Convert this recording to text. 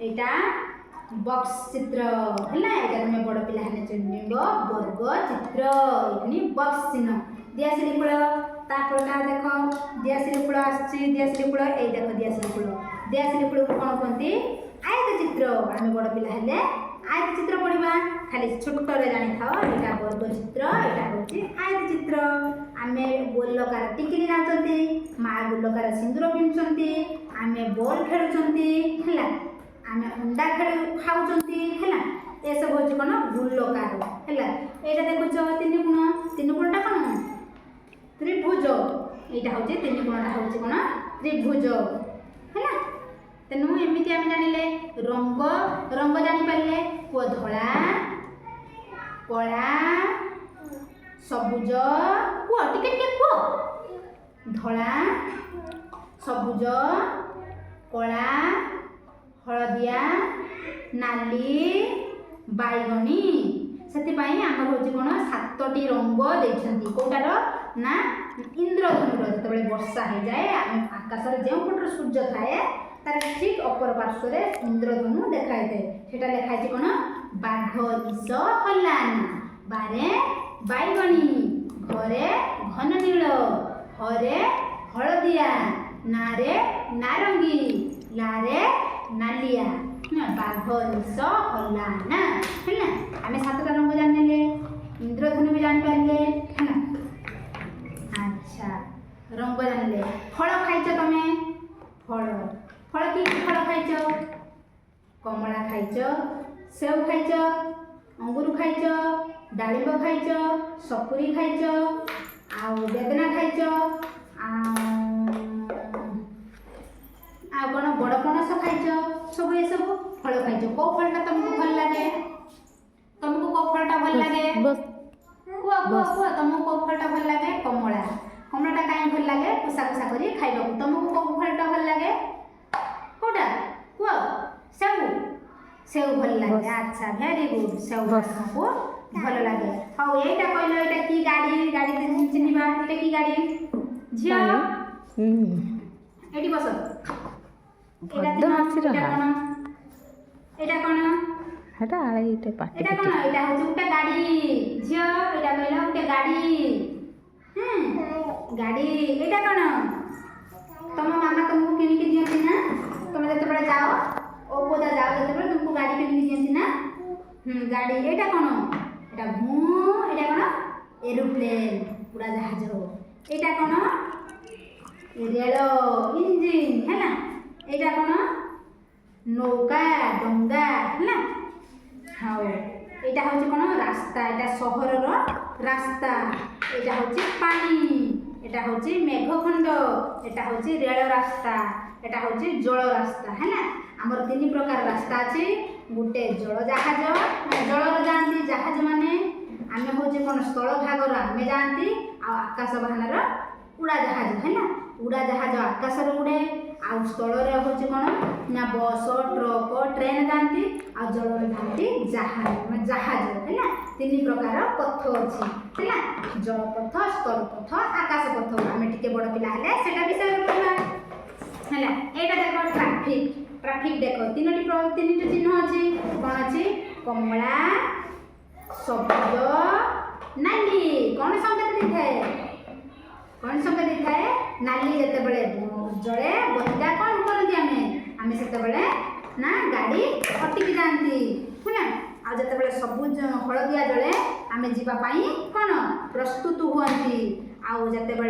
एटा box चित्र है एटा तुम बड़ पिला हेले चिन्हब वर्ग चित्र एखनी बॉक्स चिन्ह दियासिली फूल ता प्रकार देख दियासिली फूल आछि दियासिली फूल ए देख दियासिली फूल को कोन कहंती आयत चित्र आमे बड़ पिला हेले आयत चित्र पढ़िबा खाली छोटरे जानि थाओ एटा वर्ग चित्र एटा होची आयत चित्र आमे गोलकार टिकिली नाचंती मा गोलकार सिंदूर पिनचंती आमे बॉल खेलुचंती हैला आमे अंडा खाऊचंती हैला ए सब होची कोन गोलकार हैला एटा देखुचो तीन गुणटा कोन त्रिभुज एटा होची तीन गुणटा होची कोन त्रिभुज हैला तेनु एमिति आमे जानिले रंग रंग जानि पाले को धळा कला सबुज को टिके को धळा सबुज कला हलदिया नाली बाइगणी सेति पई आमर होची कोन सातटी रंग देछंती कोटार ना इंद्रधनु जतबेले वर्षा हो जाए आकाश रे जे पटर सूर्य थाए तार ठीक अपर पार्श्व रे इंद्रधनु देखाई दे सेटा लेखाई छी कोन बाघ इस हलाना बारे बाइगणी घरे घन नील हरे हलदिया नारे नारंगी लारे नालिया बाघ इस हलाना हैला आमे सातटा रंग जानले इंद्रधनु भी जान पारले हैला अच्छा रंग जानले फल खाइछ तमे फल फल की फल खाइछ कमला खाइछ सेव खाइछ अंगूर खाइछ डालिंब खाइछ सपुरी खाइछ आ बेदना खाइछ आ कोन बड़ पणस खाइछ सब ए सब फल खाइछ को फलटा तुमको भल लागे तुमको को फलटा भल लागे बस को तुमको को फलटा भल लागे कमला कमलाटा काई भल लागे कुसा कुसा करी खाइबा तुमको को फलटा भल लागे कोटा को सेव सेव भल लागे अच्छा वेरी गुड सेव को भल लागे हाउ एटा कहलो एटा की गाड़ी गाड़ी चिनिबा एटा की गाड़ी झिया एटी बस एटा कोन हेटा आळे इते पाटी एटा कोन एटा हो उटा गाड़ी झिया एटा कहलो उटा गाड़ी गाड़ी एटा कोन तम मामा तुमको किनि के दियंती ना तुम जते बडा जाओ ओ पोदा जाओ जते बडा तुमको गाड़ी किनि दियंती ना गाड़ी एटा कोन एटा घू एटा कोन एरोप्लेन उड़ा जहाज हो एटा कोन रेल इंजिन हैला एटा कोन नौका डंगा हैला हाउ एटा होची कोन रास्ता एटा शहर रो रास्ता एटा होची पानी एटा होची मेघखंड एटा होची रेल रास्ता एटा होची जल रास्ता हैला हमर तीन प्रकार रास्ता अछि गुटे जल जहाज जल रे जानती जहाज माने आमे होचे कोन स्थल भाग रो आमे जानती आ आकाश वाहन रो उड़ा जहाज हैला उड़ा जहाज आकाश रे उड़े आ स्थल रे होचे कोन ना बस ट्रक ट्रेन जानती आ जल रे जानती जहाज जहाज हैला तीन प्रकार पथ अछि हैला जल पथ स्थल पथ आकाश पथ आमे टिके बड़ पिला हेले सेटा विषय पढवा हैला एटा देखो ट्रैफिक ट्रैफिक देखो तीनटी चिन्ह अछि कोन अछि कमला सबुज नाली कोन संकेत दिखाए कोन संकेत दिखाए नाली जते बेले जळे बहिदा कोन करंती आमे सेते बेले ना गाड़ी अटकी जानती हैला आ जते बेले सबुज हलदिया जळे आमे जीवा पई कोन प्रस्तुत हुअंती आ जते